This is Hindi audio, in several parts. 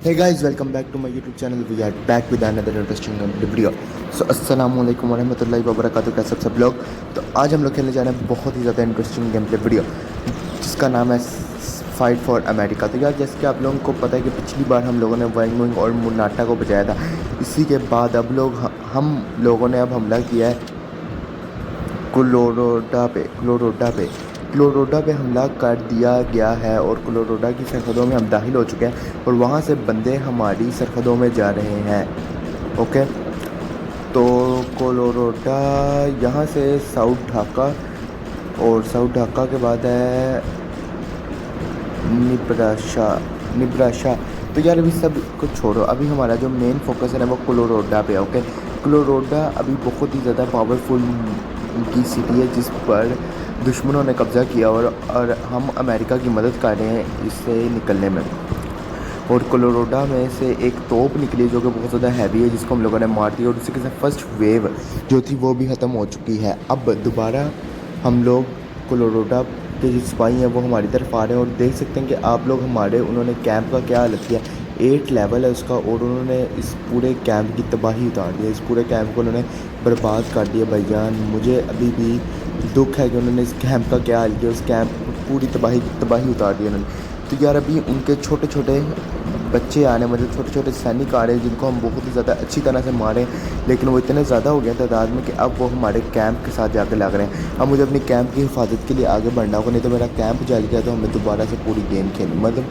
Hey guys, welcome back to my YouTube channel. We are back with another interesting video. So अस्सलाम वालेकुम वरहमतुल्लाहि वबरकातुहू। कैसे सब लोग। तो आज हम लोग खेलने जा रहे हैं बहुत ही ज़्यादा इंटरेस्टिंग गेम प्ले वीडियो जिसका नाम है फाइट फॉर अमेरिका। तो यार जैसे कि आप लोगों को पता है कि पिछली बार हम लोगों ने वाइंग विंग और मुन्नाटा को बचाया था। इसी के बाद अब हम लोगों ने अब हमला किया है क्लोरोडा पे हमला कर दिया गया है और क्लोरोडा की सरहदों में हम दाखिल हो चुके हैं और वहाँ से बंदे हमारी सरहदों में जा रहे हैं। ओके, तो क्लोरोडा यहाँ से साउथ ढाका और साउथ ढाका के बाद है निब्राशा। तो यार अभी सब कुछ छोड़ो, अभी हमारा जो मेन फोकस है ना वो क्लोरोडा पे है। ओके, क्लोरोडा अभी बहुत ही ज़्यादा पावरफुल की सिटी है जिस पर दुश्मनों ने कब्ज़ा किया और हम अमेरिका की मदद कर रहे हैं इससे निकलने में। और क्लोरोडा में से एक तोप निकली जो कि बहुत ज़्यादा हैवी है जिसको हम लोगों ने मार दिया और उसी के साथ फर्स्ट वेव जो थी वो भी ख़त्म हो चुकी है। अब दोबारा हम लोग क्लोरोडा के जो सिपाही हैं वो हमारी तरफ आ रहे हैं और देख सकते हैं कि आप लोग उन्होंने कैंप का क्या हालत किया। 8 लेवल है उसका और उन्होंने इस पूरे कैंप की तबाही उतार दी। इस पूरे कैंप को उन्होंने बर्बाद कर दिया भाईजान। मुझे अभी भी दुख है कि उन्होंने इस कैंप का क्या हाल किया। उस कैंप पूरी तबाही उतार दी उन्होंने। तो यार अभी उनके छोटे छोटे बच्चे आने मतलब छोटे छोटे सैनिक आ रहे हैं जिनको हम बहुत ही ज़्यादा अच्छी तरह से मारें, लेकिन वो इतने ज़्यादा हो गए तादाद में कि अब वो हमारे कैंप के साथ जाकर लग रहे हैं। अब मुझे अपनी कैंप की हिफाजत के लिए आगे बढ़ना होगा, नहीं तो मेरा कैंप जल गया तो हमें दोबारा से पूरी गेम खेलनी मतलब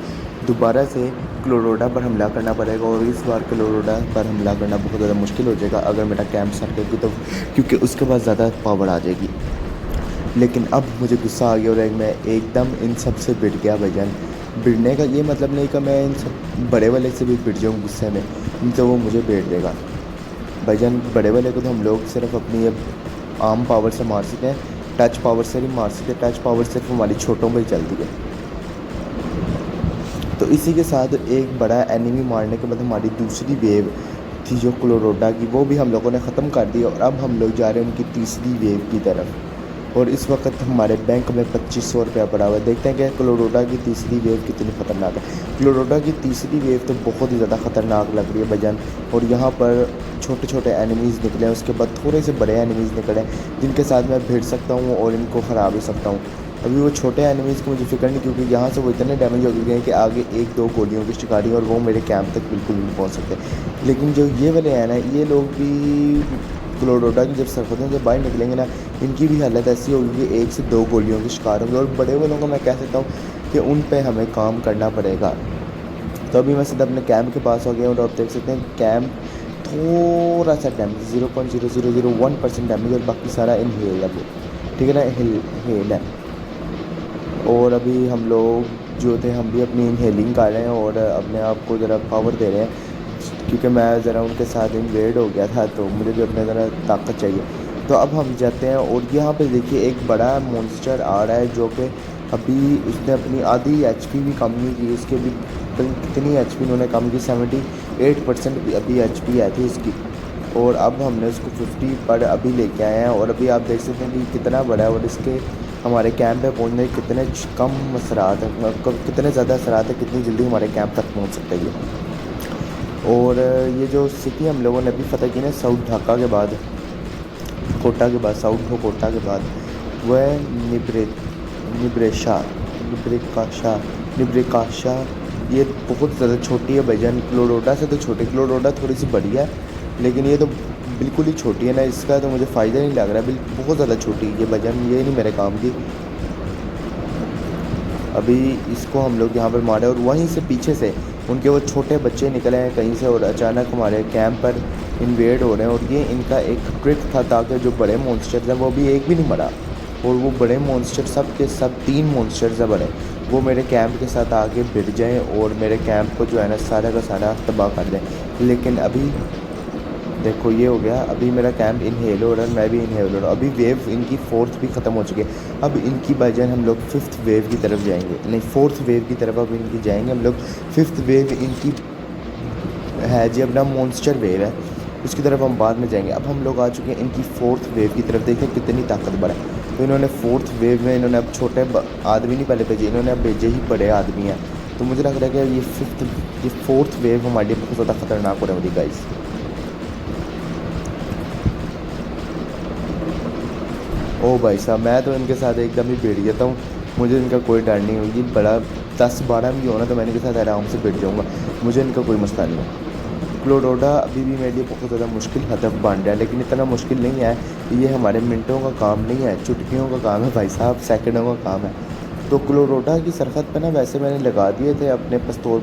दोबारा से क्लोरोडा पर हमला करना पड़ेगा। और इस बार क्लोरोडा पर हमला करना बहुत ज़्यादा मुश्किल हो जाएगा अगर मेरा कैंप सर गया तो, क्योंकि उसके पास ज़्यादा पावर आ जाएगी। लेकिन अब मुझे गुस्सा आ गया और मैं एकदम इन सब से भिड़ गया भाईजान। भिड़ने का ये मतलब नहीं कि मैं इन सब बड़े वाले से भी भिड़ जाऊँ गुस्से में, नहीं तो वो मुझे भेड़ देगा भाईजान। बड़े वाले को तो हम लोग सिर्फ अपनी आम पावर से मार सकते हैं, टच पावर से नहीं मार सकते। टच पावर सिर्फ हमारी छोटों पर ही चलती है। तो इसी के साथ एक बड़ा एनिमी मारने के बाद हमारी दूसरी वेव थी जो क्लोरोडा की, वो भी हम लोगों ने ख़त्म कर दी और अब हम लोग जा रहे हैं उनकी तीसरी वेव की तरफ। और इस वक्त हमारे बैंक में 2500 रुपया पड़ा हुआ है। देखते हैं कि क्लोरोडा की तीसरी वेव कितनी ख़तरनाक है। क्लोरोडा की तीसरी वेव तो बहुत ही ज़्यादा ख़तरनाक लग रही है भाईजान। और यहाँ पर छोटे छोटे एनिमीज़ निकले हैं, उसके बाद थोड़े से बड़े एनिमीज़ निकले हैं जिनके साथ मैं भिड़ सकता हूँ और इनको ख़राब भी सकता हूँ। अभी वो छोटे एनिमीज़ की मुझे फिक्र नहीं, क्योंकि यहाँ से वो इतने डैमेज हो गए हैं कि आगे 1-2 गोलियों की शिकारी और वो मेरे कैंप तक बिल्कुल नहीं पहुँच सकते। लेकिन जो ये वाले हैं ना, ये लोग भी क्लोरोडा की जब सरहदों से बाहर निकलेंगे ना, इनकी भी हालत ऐसी होगी कि 1 से 2 गोलियों के शिकार होंगे। और बड़े वालों को मैं कह सकता हूँ कि उन पे हमें काम करना पड़ेगा। तो अभी मैं सीधा अपने कैंप के पास हो गया और आप देख सकते हैं कैंप थोड़ा सा डैमेज 0.0001% डैमेज और बाकी सारा इनहेल है, ठीक है ना, हेल है। और अभी हम लोग जो थे हम भी अपनी इनहेलिंग कर रहे हैं और अपने आप को ज़रा पावर दे रहे हैं, क्योंकि मैं ज़रा उनके साथ इन्वेड हो गया था तो मुझे भी अपने ज़रा ताकत चाहिए। तो अब हम जाते हैं और यहाँ पे देखिए एक बड़ा मॉन्स्टर आ रहा है जो कि अभी उसने अपनी आधी एचपी भी कम नहीं की। उसकी अभी कितनी एचपी उन्होंने कम की, 78% अभी एचपी आई थी उसकी। और अब हमने उसको 50 पर अभी लेके आए हैं और अभी आप देख सकते हैं कि कितना बड़ा है और इसके हमारे कैंप पे पहुंचने के कितने कम असरात है, कितने ज़्यादा असरात है, कितनी जल्दी हमारे कैंप तक पहुंच सकते हैं ये। और ये जो सिटी हम लोगों ने अभी फ़तह की ना साउथ ढाका के बाद, कोटा के बाद, साउथ कोटा के बाद, वह निब्रेकाशा। ये बहुत ज़्यादा छोटी है भाईजान, क्लोरोडा से तो छोटी। क्लोरोडा थोड़ी सी बड़ी है लेकिन ये तो बिल्कुल ही छोटी है ना, इसका तो मुझे फ़ायदा नहीं लग रहा है, बहुत ज़्यादा छोटी है ये भाईजान, ये नहीं मेरे काम की। अभी इसको हम लोग यहाँ पर मारे और वहीं से पीछे से उनके वो छोटे बच्चे निकले हैं कहीं से और अचानक हमारे कैंप पर इन्वेड हो रहे हैं। और ये इनका एक ट्रिक था ताकि जो बड़े मॉन्स्टर्स हैं वो भी एक भी नहीं मरा, और वो बड़े मॉन्स्टर सब के सब 3 मॉन्स्टर्स हैं बड़े, वो मेरे कैंप के साथ आके भिड़ जाएँ और मेरे कैंप को जो है ना सारा का सारा तबाह कर दें। लेकिन अभी देखो ये हो गया, अभी मेरा कैंप इनहेल हो रहा है, मैं भी इनहेल हो रहा हूँ। अभी वेव इनकी 4th भी ख़त्म हो चुकी है। अब इनकी बजाय हम लोग 5th वेव की तरफ जाएंगे, नहीं 4th वेव की तरफ अब इनकी जाएंगे हम लोग। 5th वेव इनकी है जी अपना मॉन्स्टर वेव है, उसकी तरफ हम बाद में जाएंगे। अब हम लोग आ चुके हैं इनकी 4th वेव की तरफ, देखें कितनी ताकतवर है। तो इन्होंने 4th वेव में इन्होंने अब छोटे आदमी नहीं पहले भेजे, इन्होंने अब भेजे ही बड़े आदमी हैं। तो मुझे लग रहा है कि ये फोर्थ वेव हमारे लिए बहुत ज़्यादा ख़तरनाक होने वाली गाइस। ओ भाई साहब, मैं तो इनके साथ एकदम ही भिड़ जाता हूँ, मुझे इनका कोई डर नहीं होगी। बड़ा 10-12 भी हो ना तो मैं इनके साथ आराम से भिड़ जाऊँगा, मुझे इनका कोई मसला नहीं है। क्लोरोडा अभी भी मेरे लिए बहुत ज़्यादा मुश्किल हदफ बन रहा है, लेकिन इतना मुश्किल नहीं है। ये हमारे मिनटों का काम नहीं है, चुटकियों का काम है भाई साहब, सेकंडों का काम है। तो क्लोरोडा की सरहद पे ना वैसे मैंने लगा दिए थे अपने पस्तूल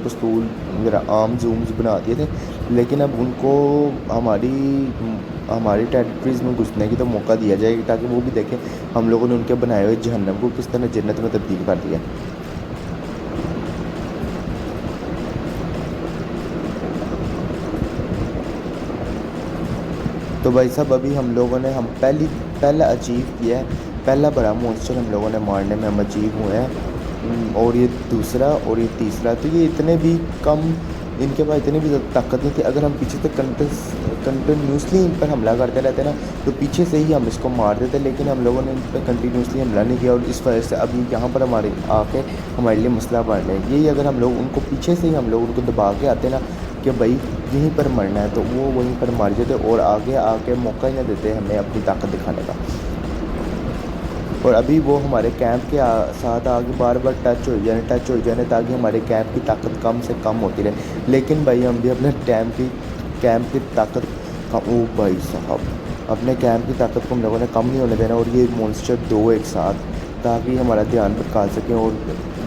वगैरह, आम जूम्स बना दिए थे, लेकिन अब उनको हमारी हमारी टेरिटरीज़ में घुसने की तो मौका दिया जाएगा, ताकि वो भी देखें हम लोगों ने उनके बनाए हुए जहन्नम को किस तरह जन्नत में तब्दील कर दिया। तो भाई साहब अभी हम लोगों ने पहला अचीव किया है, पहला बड़ा मॉन्स्टर हम लोगों ने मारने में हम अचीव हुए हैं। और ये दूसरा और ये तीसरा, तो ये इतने भी कम, इनके पास इतनी भी ज़्यादा ताकत नहीं थी। अगर हम पीछे से कंटिन्यूसली इन पर हमला करते रहते ना तो पीछे से ही हम इसको मार देते, लेकिन हम लोगों ने इन पर कंटिन्यूसली हमला नहीं किया, और इस वजह से अभी यहाँ पर हमारे आके हमारे लिए मसला बढ़ रहा है। यही अगर हम लोग उनको पीछे से ही हम लोग उनको दबा के आते ना कि भाई यहीं पर मरना है, तो वो वहीं पर मर जाते और आगे आके मौका ही ना देते हमें अपनी ताकत दिखाने का। और अभी वो हमारे कैंप के साथ आगे बार बार टच हो जाने ताकि हमारे कैंप की ताकत कम से कम होती रहे। लेकिन भाई हम भी अपने कैंप की ताकत का, ओ भाई साहब, अपने कैंप की ताकत को हम लोगों ने कम नहीं होने देना, और ये मॉन्स्टर दो एक साथ, ताकि हमारा ध्यान भटका सकें और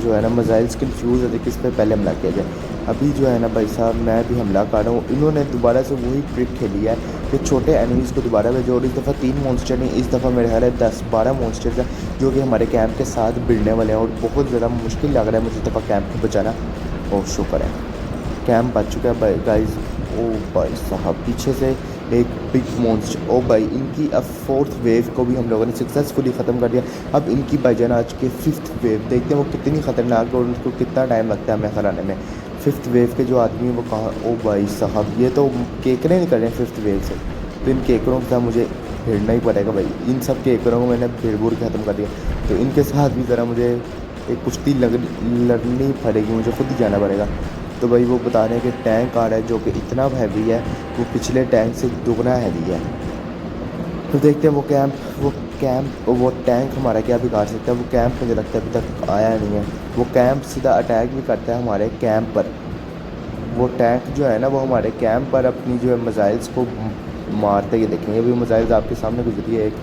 जो है ना मिसाइल्स कन्फ्यूज़ होते किस पे पहले हमला किया जाए। अभी जो है ना भाई साहब मैं भी हमला कर रहा हूँ, इन्होंने दोबारा से वही ट्रिक खेली है कि छोटे एनिमीज़ को दोबारा भेजो, और इस दफ़ा 3 मॉन्स्टर नहीं, इस दफ़ा मेरे ख्याल है 10-12 मॉन्स्टर्स हैं जो कि हमारे कैंप के साथ भिड़ने वाले हैं, और बहुत ज़्यादा मुश्किल लग रहा है मुझे इस दफ़ा कैंप को बचाना। और शुक्र है कैंप बच चुका है गाइस। ओ भाई साहब पीछे से एक बिग मॉन्स्टर, ओ भाई इनकी अब फोर्थ वेव को भी हम लोगों ने सक्सेसफुली ख़त्म कर दिया। अब इनकी भाईजान आज के फिफ्थ वेव, देखते हैं वो कितनी ख़तरनाक है और उनको कितना टाइम लगता है हमें हराने में। फिफ्थ वेव के जो आदमी वो कहाँ, ओ भाई साहब ये तो केकरे निकल रहे हैं फिफ्थ वेव से, तो इन केकरों के साथ मुझे भिड़ना ही पड़ेगा भाई। इन सब केकरों को मैंने भिड़ भूड़ के ख़त्म कर दिया, तो इनके साथ भी ज़रा मुझे एक कुश्ती लड़नी पड़ेगी, मुझे खुद ही जाना पड़ेगा। तो भाई वो बता रहे हैं कि टैंक आ रहा है जो कि इतना हैवी है, वो पिछले टैंक से दुगना हैवी है। तो देखते हैं वो टैंक हमारा क्या बिगाड़ सकता है। वो कैंप मुझे लगता है अभी तक आया नहीं है, वो कैंप सीधा अटैक भी करता है हमारे कैंप पर। वो टैंक जो है ना वो हमारे कैंप पर अपनी जो है मिसाइल्स को मारते हुए देखेंगे। अभी मिसाइल्स आपके सामने गुजरी है एक,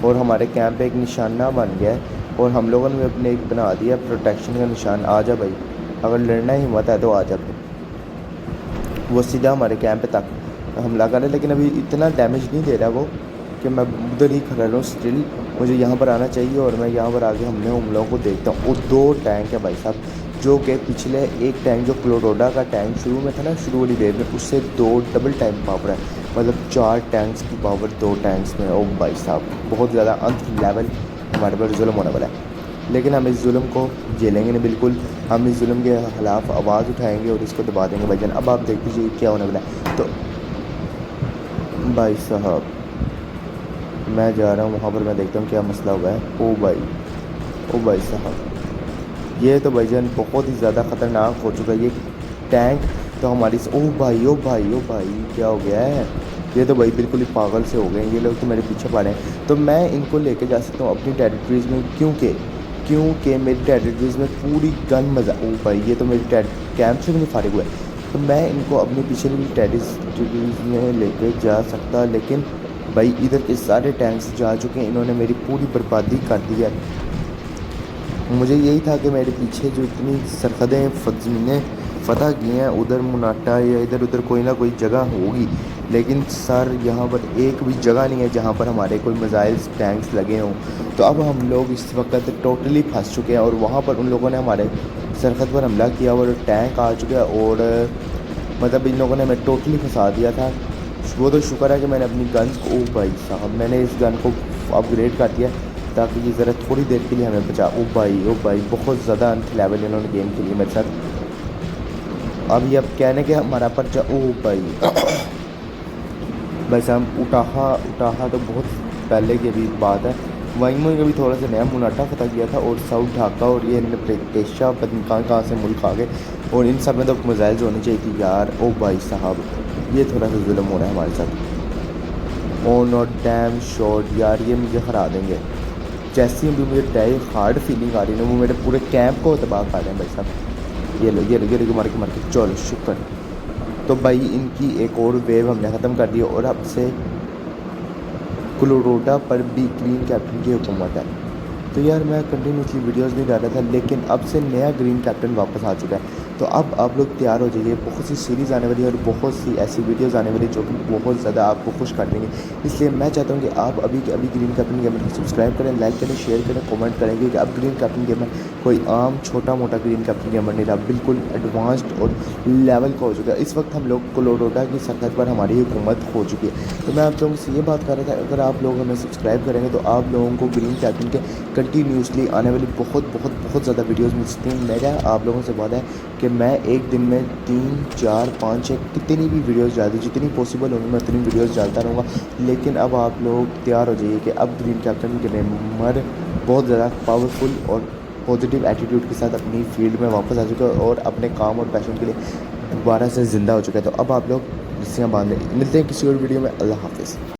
और हमारे कैंप पे एक निशाना बन गया है, और हम लोगों ने अपने एक बना दिया प्रोटेक्शन का निशान। आ जा भाई, अगर लड़ना ही हिम्मत है तो आ जा। वो सीधा हमारे कैंप पे तक हमला कर रहा है, लेकिन अभी इतना डैमेज नहीं दे रहा वो कि मैं उधर ही खड़ा रहूँ स्टिल। मुझे यहाँ पर आना चाहिए और मैं यहाँ पर आगे हमलों को देखता हूँ। और 2 टैंक है भाई साहब, जो कि पिछले एक टैंक जो क्लोरोडा का टैंक शुरू में था ना, शुरू वाली वेव में, उससे 2 डबल टाइम पावर है, मतलब 4 टैंक्स की पावर 2 टैंक्स में। ओ भाई साहब बहुत ज़्यादा अंत लेवल हमारे पर जुल्म होने वाला है, लेकिन हम इस जुल्म को झेलेंगे नहीं बिल्कुल। हम इस जुल्म के खिलाफ आवाज़ उठाएंगे और इसको दबा देंगे भाईजान। अब आप देख लीजिए क्या होने वाला है। तो भाई साहब मैं जा रहा हूँ वहाँ पर, मैं देखता हूँ क्या मसला हुआ है। ओ भाई साहब ये तो भाईजान बहुत ही ज़्यादा ख़तरनाक हो चुका है ये टैंक। तो हमारी ओ भाई क्या हो गया है, ये तो भाई बिल्कुल ही पागल से हो गए हैं ये लोग, तो मेरे पीछे पड़े हैं। तो मैं इनको लेके जा सकता हूँ अपनी टेरिटरीज़ में, क्योंकि मेरी टेरिटरीज़ में पूरी गन मज़ा। ओ भाई ये तो मेरी कैंप से भी नहीं फारिग हुआ है, तो मैं इनको अपनी पिछली टेरिटरीज़ में लेके जा सकता, लेकिन भाई इधर के सारे टैंक्स जा चुके हैं, इन्होंने मेरी पूरी बर्बादी कर दी है। मुझे यही था कि मेरे पीछे जो इतनी सरहदें ज़मीनें फ़तह की हैं, उधर मुनाटा या इधर उधर कोई ना कोई जगह होगी, लेकिन सर यहाँ पर एक भी जगह नहीं है जहाँ पर हमारे कोई मिसाइल्स टैंक्स लगे हों। तो अब हम लोग इस वक्त टोटली फंस चुके हैं, और वहाँ पर उन लोगों ने हमारे सरहद पर हमला किया और टैंक आ चुका है, और मतलब इन लोगों ने हमें टोटली फंसा दिया था। वो तो शुक्र है कि मैंने अपनी गन्स को, ओ भाई साहब मैंने इस गन को अपग्रेड कर दिया ताकि ये ज़रा थोड़ी देर के लिए हमें बचा। ओ भाई बहुत ज़्यादा अंत लेवल इन्होंने गेम के लिए मेरे साथ। अब ये अब कहने के हमारा पर्चा, ओ भाई भाई साहब उठाहा तो बहुत पहले की अभी बात है, वाइमन का भी थोड़ा सा नया मुनाटा फतह किया था और साउथ ढाका और ये पेशा पता नहीं कहाँ से मुल्क आ गए और इन सब में तो मिसाइल्स होनी चाहिए थी यार। ओ भाई साहब ये थोड़ा सा जुल्म हो रहा है हमारे साथ। ओ नॉट डैम शॉट यार, ये मुझे हरा देंगे। जैसे ही भी मुझे डाई हार्ड फीलिंग आ रही है ना, वो मेरे पूरे कैंप को तबाह कर रहे हैं भाई साहब। ये लो मार के चलो शुक्र। तो भाई इनकी एक और वेव हमने ख़त्म कर दी और अब से क्लोरोडा पर भी ग्रीन कैप्टन की हुकूमत है। तो यार मैं कंटिन्यूसली वीडियोस नहीं डाल रहा था, लेकिन अब से नया ग्रीन कैप्टन वापस आ चुका है। तो अब आप लोग तैयार हो जाइए, बहुत सी सीरीज़ आने वाली है और बहुत सी ऐसी वीडियोस आने वाली है जो कि बहुत ज़्यादा आपको खुश कर देंगे। इसलिए मैं चाहता हूँ कि आप अभी के अभी ग्रीन कैप्टन गेमर को सब्सक्राइब करें, लाइक करें, शेयर करें, कमेंट करें, क्योंकि अब ग्रीन कैप्टन गेमर कोई आम छोटा मोटा ग्रीन कैप्टन गेमर नहीं रहा, बिल्कुल एडवांस्ड और लेवल का हो चुका है। इस वक्त हम लोग क्लोरोडा की सरहद पर हमारी हुकूमत हो चुकी है। तो मैं आप लोगों से ये बात कर रहा था, अगर आप लोग हमें सब्सक्राइब करेंगे तो आप लोगों को ग्रीन कैप्टन के कंटिन्यूसली आने वाली बहुत ज़्यादा वीडियोस मिल सकती हैं। मेरा आप लोगों से वादा है कि मैं एक दिन में 3 4 5 6 कितनी भी वीडियोस डालती, जितनी पॉसिबल होंगी मैं उतनी वीडियोस डालता रहूँगा। लेकिन अब आप लोग तैयार हो जाइए कि अब ग्रीन कैप्टन गेमर बहुत ज़्यादा पावरफुल और पॉजिटिव एटीट्यूड के साथ अपनी फील्ड में वापस आ चुका है और अपने काम और पैशन के लिए दोबारा से ज़िंदा हो चुका है। तो अब आप लोग रस्सियाँ बांध लें। मिलते हैं किसी और वीडियो में। अल्लाह हाफिज़।